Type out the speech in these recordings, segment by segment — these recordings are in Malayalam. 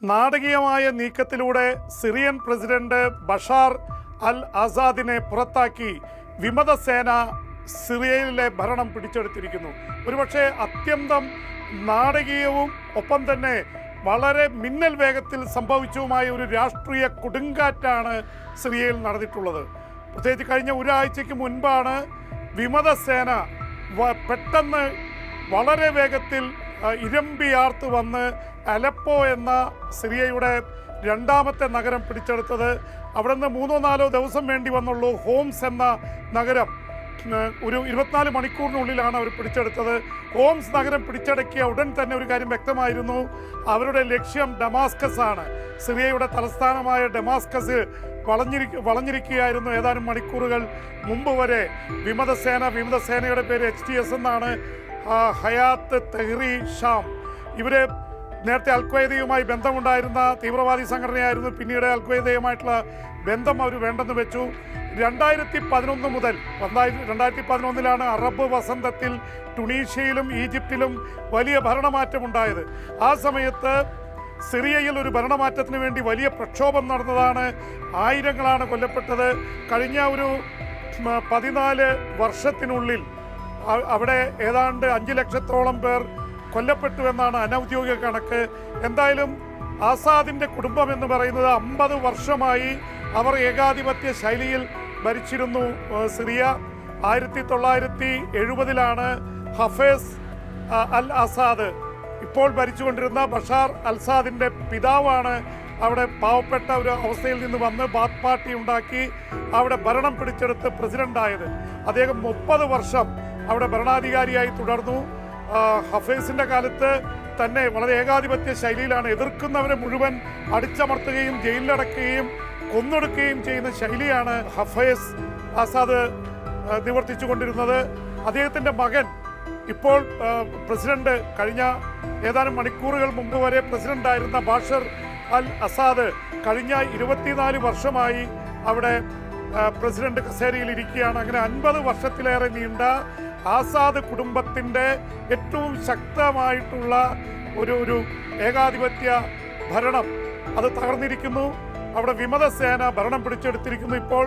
നാടകീയമായ നീക്കത്തിലൂടെ സിറിയൻ പ്രസിഡന്റ് ബഷാർ അൽ ആസാദിനെ പുറത്താക്കി വിമതസേന സിറിയയിലെ ഭരണം പിടിച്ചെടുത്തിരിക്കുന്നു. ഒരുപക്ഷെ അത്യന്തം നാടകീയവും ഒപ്പം തന്നെ വളരെ മിന്നൽ വേഗത്തിൽ സംഭവിച്ചതുമായ ഒരു രാഷ്ട്രീയ കൊടുങ്കാറ്റാണ് സിറിയയിൽ നടന്നിട്ടുള്ളത്. പ്രത്യേകിച്ച് കഴിഞ്ഞ ഒരാഴ്ചയ്ക്ക് മുൻപാണ് വിമതസേന പെട്ടെന്ന് വളരെ വേഗത്തിൽ ഇരമ്പിയാർത്ത് വന്ന് അലപ്പോ എന്ന സിറിയയുടെ രണ്ടാമത്തെ നഗരം പിടിച്ചെടുത്തത്. അവിടെ നിന്ന് 3-4 ദിവസം വേണ്ടി വന്നുള്ളൂ. ഹോംസ് എന്ന നഗരം ഒരു 24 മണിക്കൂറിനുള്ളിലാണ് അവർ പിടിച്ചെടുത്തത്. ഹോംസ് നഗരം പിടിച്ചടക്കിയ ഉടൻ തന്നെ ഒരു കാര്യം വ്യക്തമായിരുന്നു, അവരുടെ ലക്ഷ്യം ഡമാസ്കസ് ആണ്. സിറിയയുടെ തലസ്ഥാനമായ ഡമാസ്കസ് വളഞ്ഞിരിക്കുകയായിരുന്നു. ഏതാനും മണിക്കൂറുകൾ മുമ്പ് വരെ വിമതസേനയുടെ പേര് HTS എന്നാണ്, ഹയാത്ത് തെഹ്രി ഷാം. ഇവര് നേരത്തെ അൽഖ്വയ്ദയുമായി ബന്ധമുണ്ടായിരുന്ന തീവ്രവാദി സംഘടനയായിരുന്നു. പിന്നീട് അൽഖ്വയ്ദയുമായിട്ടുള്ള ബന്ധം അവർ വേണ്ടെന്ന് വെച്ചു. 2011 മുതൽ 2011 അറബ് വസന്തത്തിൽ ടുണീഷ്യയിലും ഈജിപ്തിലും വലിയ ഭരണമാറ്റമുണ്ടായത്. ആ സമയത്ത് സിറിയയിൽ ഒരു ഭരണമാറ്റത്തിന് വേണ്ടി വലിയ പ്രക്ഷോഭം നടന്നതാണ്. ആയിരങ്ങളാണ് കൊല്ലപ്പെട്ടത്. കഴിഞ്ഞ ഒരു 14 വർഷത്തിനുള്ളിൽ അവിടെ ഏതാണ്ട് 5 ലക്ഷത്തോളം പേർ കൊല്ലപ്പെട്ടു എന്നാണ് അനൗദ്യോഗിക കണക്ക്. എന്തായാലും ആസാദിൻ്റെ കുടുംബം എന്ന് പറയുന്നത് 50 വർഷമായി അവർ ഏകാധിപത്യ ശൈലിയിൽ ഭരിച്ചിരുന്നു സിറിയ. 1970 ഹഫേസ് അൽ ആസാദ്, ഇപ്പോൾ ഭരിച്ചുകൊണ്ടിരുന്ന ബഷാർ അൽസാദിൻ്റെ പിതാവാണ് അവിടെ പാവപ്പെട്ട ഒരു അവസ്ഥയിൽ നിന്ന് വന്ന് ബാത്ത് പാർട്ടി ഉണ്ടാക്കി അവിടെ ഭരണം പിടിച്ചെടുത്ത് പ്രസിഡൻ്റായത്. അദ്ദേഹം 30 വർഷം അവിടെ ഭരണാധികാരിയായി തുടർന്നു. ഹഫേസിൻ്റെ കാലത്ത് തന്നെ വളരെ ഏകാധിപത്യ ശൈലിയിലാണ് എതിർക്കുന്നവരെ മുഴുവൻ അടിച്ചമർത്തുകയും ജയിലിലടക്കുകയും കൊന്നൊടുക്കുകയും ചെയ്യുന്ന ശൈലിയാണ് ഹഫേസ് ആസാദ് നിവർത്തിച്ചു കൊണ്ടിരുന്നത്. അദ്ദേഹത്തിൻ്റെ മകൻ ഇപ്പോൾ പ്രസിഡന്റ്, കഴിഞ്ഞ ഏതാനും മണിക്കൂറുകൾ മുമ്പ് വരെ പ്രസിഡന്റായിരുന്ന ബാഷർ അൽ അസാദ് കഴിഞ്ഞ 24 വർഷമായി അവിടെ പ്രസിഡന്റ് കസേരയിൽ ഇരിക്കുകയാണ്. അങ്ങനെ 50 വർഷത്തിലേറെ നീണ്ട ആസാദ് കുടുംബത്തിൻ്റെ ഏറ്റവും ശക്തമായിട്ടുള്ള ഒരു ഏകാധിപത്യ ഭരണം അത് തകർന്നിരിക്കുന്നു. അവിടെ വിമതസേന ഭരണം പിടിച്ചെടുത്തിരിക്കുന്നു. ഇപ്പോൾ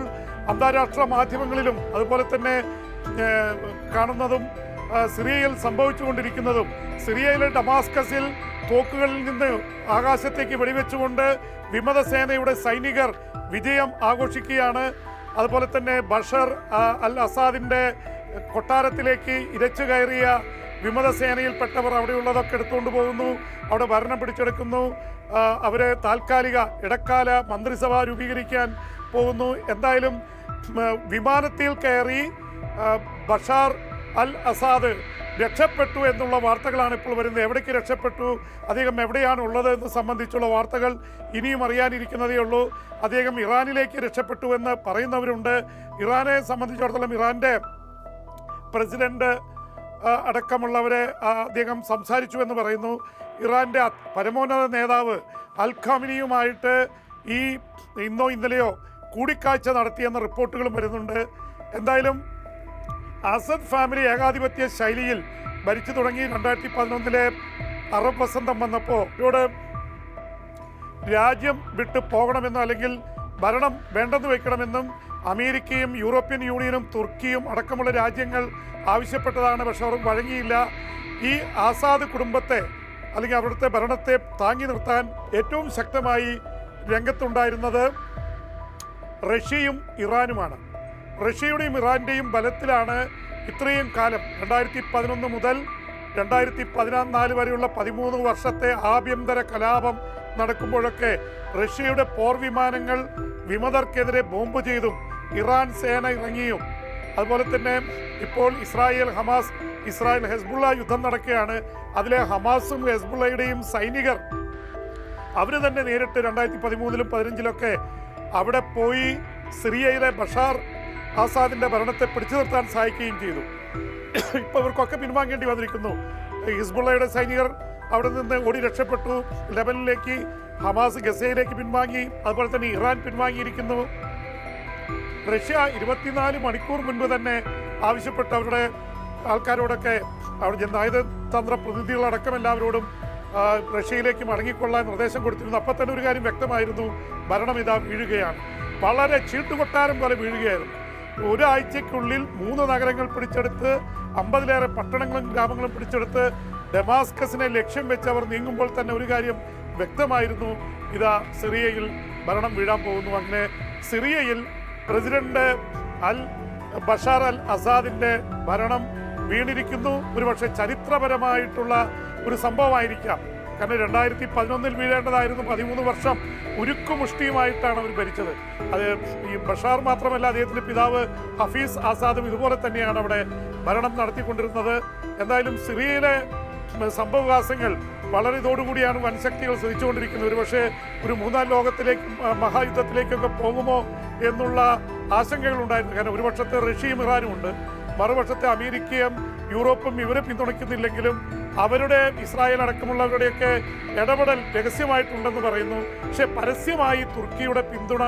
അന്താരാഷ്ട്ര മാധ്യമങ്ങളിലും അതുപോലെ തന്നെ കാണുന്നതും സിറിയയിൽ സംഭവിച്ചുകൊണ്ടിരിക്കുന്നതും, സിറിയയിലെ ഡമാസ്കസിൽ തോക്കുകളിൽ നിന്ന് ആകാശത്തേക്ക് വെടിവെച്ചുകൊണ്ട് വിമതസേനയുടെ സൈനികർ വിജയം ആഘോഷിക്കുകയാണ്. അതുപോലെ തന്നെ ബഷർ അൽ അസാദിൻ്റെ കൊട്ടാരത്തിലേക്ക് ഇരച്ചു കയറിയ വിമതസേനയിൽപ്പെട്ടവർ അവിടെയുള്ളതൊക്കെ എടുത്തുകൊണ്ട് പോകുന്നു, അവിടെ ഭരണം പിടിച്ചെടുക്കുന്നു. അവരെ താൽക്കാലിക ഇടക്കാല മന്ത്രിസഭ രൂപീകരിക്കാൻ പോകുന്നു. എന്തായാലും വിമാനത്തിൽ കയറി ബഷാർ അൽ അസാദ് രക്ഷപ്പെട്ടു എന്നുള്ള വാർത്തകളാണ് ഇപ്പോൾ വരുന്നത്. എവിടേക്ക് രക്ഷപ്പെട്ടു, അദ്ദേഹം എവിടെയാണ് ഉള്ളത് എന്ന് സംബന്ധിച്ചുള്ള വാർത്തകൾ ഇനിയും അറിയാനിരിക്കുന്നതേ ഉള്ളൂ. അദ്ദേഹം ഇറാനിലേക്ക് രക്ഷപ്പെട്ടു എന്ന് പറയുന്നവരുണ്ട്. ഇറാനെ സംബന്ധിച്ചിടത്തോളം ഇറാൻ്റെ പ്രസിഡന്റ് അടക്കമുള്ളവരെ അദ്ദേഹം സംസാരിച്ചു എന്ന് പറയുന്നു. ഇറാൻ്റെ പരമോന്നത നേതാവ് അൽ ഖാമിനിയുമായിട്ട് ഇന്നോ ഇന്നലെയോ കൂടിക്കാഴ്ച നടത്തിയെന്ന റിപ്പോർട്ടുകളും വരുന്നുണ്ട്. എന്തായാലും അസദ് ഫാമിലി ഏകാധിപത്യ ശൈലിയിൽ ഭരിച്ചു തുടങ്ങി. 2011 അറബ് വസന്തം വന്നപ്പോൾ ഇവരോട് രാജ്യം വിട്ട് പോകണമെന്നും അല്ലെങ്കിൽ ഭരണം വേണ്ടെന്ന് വയ്ക്കണമെന്നും അമേരിക്കയും യൂറോപ്യൻ യൂണിയനും തുർക്കിയും അടക്കമുള്ള രാജ്യങ്ങൾ ആവശ്യപ്പെട്ടതാണ്. പക്ഷെ അവർ വഴങ്ങിയില്ല. ഈ ആസാദ് കുടുംബത്തെ അല്ലെങ്കിൽ അവിടുത്തെ ഭരണത്തെ താങ്ങി നിർത്താൻ ഏറ്റവും ശക്തമായി രംഗത്തുണ്ടായിരുന്നത് റഷ്യയും ഇറാനുമാണ്. റഷ്യയുടെയും ഇറാൻ്റെയും ബലത്തിലാണ് ഇത്രയും കാലം 2011 മുതൽ 2014 വരെയുള്ള 13 വർഷത്തെ ആഭ്യന്തര കലാപം നടക്കുമ്പോഴൊക്കെ റഷ്യയുടെ പോർവിമാനങ്ങൾ വിമതർക്കെതിരെ ബോംബ് ചെയ്തും ഇറാൻ സേന ഇറങ്ങിയും, അതുപോലെ തന്നെ ഇപ്പോൾ ഇസ്രായേൽ ഹെസ്ബുള്ള യുദ്ധം നടക്കുകയാണ്. അതിലെ ഹമാസും ഹെസ്ബുള്ളയുടെയും സൈനികർ അവർ തന്നെ നേരിട്ട് 2013-ലും 2015-ലൊക്കെ അവിടെ പോയി സിറിയയിലെ ബഷാർ ആസാദിൻ്റെ ഭരണത്തെ പിടിച്ചു നിർത്താൻ സഹായിക്കുകയും ചെയ്തു. ഇപ്പോൾ ഇവർക്കൊക്കെ പിൻവാങ്ങേണ്ടി വന്നിരിക്കുന്നു. ഹിസ്ബുള്ളയുടെ സൈനികർ അവിടെ നിന്ന് ഓടി രക്ഷപ്പെട്ടു. ലെബനിലേക്ക്, ഹമാസ് ഗസയിലേക്ക് പിൻവാങ്ങി. അതുപോലെ തന്നെ ഇറാൻ പിൻവാങ്ങിയിരിക്കുന്നു. റഷ്യ 24 മണിക്കൂർ മുൻപ് തന്നെ ആവശ്യപ്പെട്ട അവരുടെ ആൾക്കാരോടൊക്കെ, അവിടെ നയതന്ത്ര പ്രതിനിധികളടക്കം എല്ലാവരോടും റഷ്യയിലേക്ക് മടങ്ങിക്കൊള്ളാൻ നിർദ്ദേശം കൊടുത്തിരുന്നു. അപ്പം തന്നെ ഒരു കാര്യം വ്യക്തമായിരുന്നു, ഭരണം ഇതാ വീഴുകയാണ്, വളരെ ചീട്ടുകൊട്ടാരം പോലെ വീഴുകയായിരുന്നു. ഒരാഴ്ചയ്ക്കുള്ളിൽ 3 നഗരങ്ങൾ പിടിച്ചെടുത്ത് 50-ലേറെ പട്ടണങ്ങളും ഗ്രാമങ്ങളും പിടിച്ചെടുത്ത് ഡമാസ്കസിനെ ലക്ഷ്യം വെച്ച് അവർ നീങ്ങുമ്പോൾ തന്നെ ഒരു കാര്യം വ്യക്തമായിരുന്നു, ഇതാ സിറിയയിൽ ഭരണം വീഴാൻ പോകുന്നു. അങ്ങനെ സിറിയയിൽ പ്രസിഡന്റ് ബഷാർ അൽ അസാദിൻ്റെ ഭരണം വീണിരിക്കുന്നു. ഒരുപക്ഷെ ചരിത്രപരമായിട്ടുള്ള ഒരു സംഭവമായിരിക്കാം. കാരണം 2011 വീഴേണ്ടതായിരുന്നു. 13 വർഷം ഉരുക്കുമുഷ്ടിയുമായിട്ടാണ് അവർ ഭരിച്ചത്. അത് ഈ ബഷാർ മാത്രമല്ല, അദ്ദേഹത്തിൻ്റെ പിതാവ് ഹഫീസ് ആസാദും ഇതുപോലെ തന്നെയാണ് അവിടെ ഭരണം നടത്തിക്കൊണ്ടിരുന്നത്. എന്തായാലും സിറിയയിലെ സംഭവവികാസങ്ങൾ വളരെ ഇതോടുകൂടിയാണ് വൻശക്തികൾ ശ്രമിച്ചുകൊണ്ടിരിക്കുന്നത്. ഒരുപക്ഷെ ഒരു 3-ാം ലോകത്തിലേക്ക് മഹായുദ്ധത്തിലേക്കൊക്കെ പോകുമോ എന്നുള്ള ആശങ്കകളുണ്ടായിരുന്നു. കാരണം ഒരു പക്ഷത്തെ റഷ്യയും ഇറാനും ഉണ്ട്, മറുപക്ഷത്തെ അമേരിക്കയും യൂറോപ്പും ഇവരെ പിന്തുണയ്ക്കുന്നില്ലെങ്കിലും അവരുടെ ഇസ്രായേൽ അടക്കമുള്ളവരുടെയൊക്കെ ഇടപെടൽ രഹസ്യമായിട്ടുണ്ടെന്ന് പറയുന്നു. പക്ഷേ പരസ്യമായി തുർക്കിയുടെ പിന്തുണ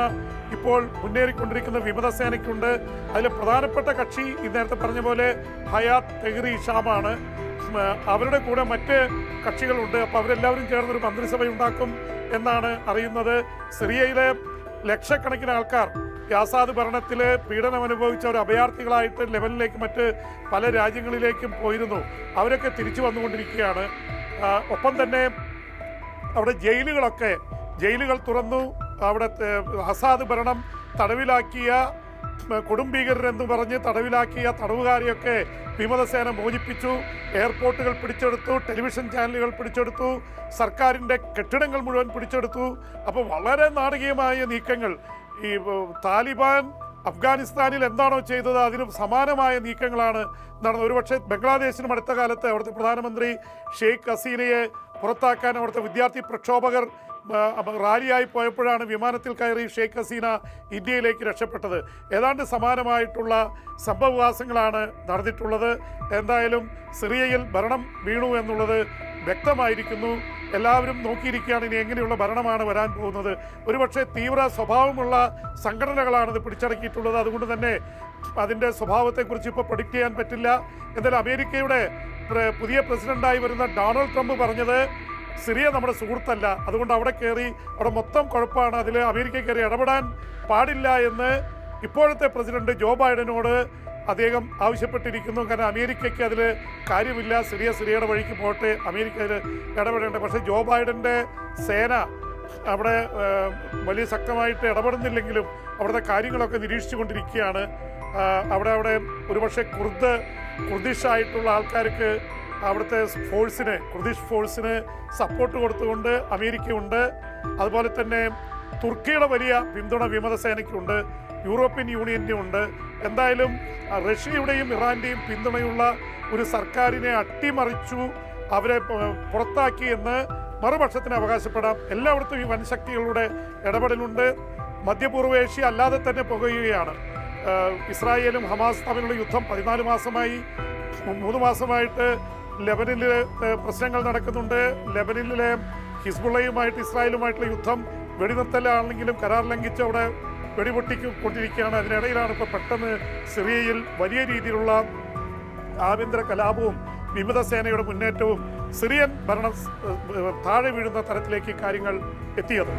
ഇപ്പോൾ മുന്നേറിക്കൊണ്ടിരിക്കുന്ന വിമതസേനയ്ക്കുണ്ട്. അതിൽ പ്രധാനപ്പെട്ട കക്ഷി ഈ നേരത്തെ പറഞ്ഞ പോലെ ഹയാത്ത് തെഹ്രി ഷാമാണ്. അവരുടെ കൂടെ മറ്റ് കക്ഷികളുണ്ട്. അപ്പോൾ അവരെല്ലാവരും ചേർന്നൊരു മന്ത്രിസഭ ഉണ്ടാക്കും എന്നാണ് അറിയുന്നത്. സിറിയയിലെ ലക്ഷക്കണക്കിന് ആൾക്കാർ ഈ ആസാദ് ഭരണത്തിൽ പീഡനം അനുഭവിച്ചവർ അഭയാർത്ഥികളായിട്ട് ലെബനിലേക്ക് മറ്റ് പല രാജ്യങ്ങളിലേക്കും പോയിരുന്നു. അവരൊക്കെ തിരിച്ചു വന്നുകൊണ്ടിരിക്കുകയാണ്. ഒപ്പം തന്നെ അവിടെ ജയിലുകൾ തുറന്നു. അവിടെ ആസാദ് ഭരണം തടവിലാക്കിയ കൊടുംഭീകരരെന്ന് പറഞ്ഞ് തടവിലാക്കിയ തടവുകാരെയൊക്കെ വിമതസേന മോചിപ്പിച്ചു. എയർപോർട്ടുകൾ പിടിച്ചെടുത്തു, ടെലിവിഷൻ ചാനലുകൾ പിടിച്ചെടുത്തു, സർക്കാരിൻ്റെ കെട്ടിടങ്ങൾ മുഴുവൻ പിടിച്ചെടുത്തു. അപ്പോൾ വളരെ നാടകീയമായ നീക്കങ്ങൾ. ഈ താലിബാൻ അഫ്ഗാനിസ്ഥാനിൽ എന്താണോ ചെയ്തത് അതിന് സമാനമായ നീക്കങ്ങളാണ് നടന്നത്. ഒരുപക്ഷെ ബംഗ്ലാദേശിനും അടുത്ത കാലത്ത് അവിടുത്തെ പ്രധാനമന്ത്രി ഷെയ്ഖ് ഹസീനയെ പുറത്താക്കാൻ അവിടുത്തെ വിദ്യാർത്ഥി പ്രക്ഷോഭകർ റാലിയായി പോയപ്പോഴാണ് വിമാനത്തിൽ കയറി ഷെയ്ഖ് ഹസീന ഇന്ത്യയിലേക്ക് രക്ഷപ്പെട്ടത്. ഏതാണ്ട് സമാനമായിട്ടുള്ള സംഭവവികാസങ്ങളാണ് നടന്നിട്ടുള്ളത്. എന്തായാലും സിറിയയിൽ ഭരണം വീണു എന്നുള്ളത് വ്യക്തമായിരിക്കുന്നു. എല്ലാവരും നോക്കിയിരിക്കുകയാണ് ഇനി എങ്ങനെയുള്ള ഭരണമാണ് വരാൻ പോകുന്നത്. ഒരുപക്ഷെ തീവ്ര സ്വഭാവമുള്ള സംഘടനകളാണിത് പിടിച്ചടക്കിയിട്ടുള്ളത്. അതുകൊണ്ട് തന്നെ അതിൻ്റെ സ്വഭാവത്തെക്കുറിച്ച് ഇപ്പോൾ പ്രഡിക്റ്റ് ചെയ്യാൻ പറ്റില്ല. എന്തായാലും അമേരിക്കയുടെ പുതിയ പ്രസിഡന്റായി വരുന്ന ഡൊണാൾഡ് ട്രംപ് പറഞ്ഞത് സിറിയ നമ്മുടെ സുഹൃത്തല്ല, അതുകൊണ്ട് അവിടെ കയറി അവിടെ മൊത്തം കുഴപ്പമാണ്, അതിൽ അമേരിക്ക കയറി ഇടപെടാൻ പാടില്ല എന്ന് ഇപ്പോഴത്തെ പ്രസിഡന്റ് ജോ ബൈഡനോട് അദ്ദേഹം ആവശ്യപ്പെട്ടിരിക്കുന്നു. കാരണം അമേരിക്കയ്ക്ക് അതിൽ കാര്യമില്ല, സിറിയയുടെ വഴിക്ക് പോട്ടെ, അമേരിക്ക അതിൽ ഇടപെടേണ്ട. പക്ഷേ ജോ ബൈഡൻ്റെ സേന അവിടെ വലിയ ശക്തമായിട്ട് ഇടപെടുന്നില്ലെങ്കിലും അവിടുത്തെ കാര്യങ്ങളൊക്കെ നിരീക്ഷിച്ചു കൊണ്ടിരിക്കുകയാണ്. അവിടെ ഒരുപക്ഷെ കുർദിഷായിട്ടുള്ള ആൾക്കാർക്ക് അവിടുത്തെ കുർദിഷ് ഫോഴ്സിന് സപ്പോർട്ട് കൊടുത്തുകൊണ്ട് അമേരിക്കയുണ്ട്. അതുപോലെ തന്നെ തുർക്കിയുടെ വലിയ പിന്തുണ വിമതസേനയ്ക്കുണ്ട്, യൂറോപ്യൻ യൂണിയൻ്റെ ഉണ്ട്. എന്തായാലും റഷ്യയുടെയും ഇറാൻ്റെയും പിന്തുണയുള്ള ഒരു സർക്കാരിനെ അട്ടിമറിച്ചു, അവരെ പുറത്താക്കി എന്ന് മറുപക്ഷത്തിന് അവകാശപ്പെടാം. എല്ലായിടത്തും ഈ വൻശക്തികളുടെ ഇടപെടലുണ്ട്. മധ്യപൂർവേഷ്യ അല്ലാതെ തന്നെ പുകയുകയാണ്. ഇസ്രായേലും ഹമാസ് തമ്മിലുള്ള യുദ്ധം 14 മാസമായി. 3 മാസമായിട്ട് ലെബനിലെ പ്രശ്നങ്ങൾ നടക്കുന്നുണ്ട്. ലെബനിലെ ഹിസ്ബുള്ളയുമായിട്ട് ഇസ്രായേലുമായിട്ടുള്ള യുദ്ധം വെടിനിർത്തലാണെങ്കിലും കരാർ ലംഘിച്ച് അവിടെ വെടിപൊട്ടിക്കൊണ്ടിരിക്കുകയാണ്. അതിനിടയിലാണ് ഇപ്പോൾ പെട്ടെന്ന് സിറിയയിൽ വലിയ രീതിയിലുള്ള ആഭ്യന്തര കലാപവും വിമതസേനയുടെ മുന്നേറ്റവും സിറിയൻ ഭരണം താഴെ വീഴുന്ന തരത്തിലേക്ക് കാര്യങ്ങൾ എത്തിയത്.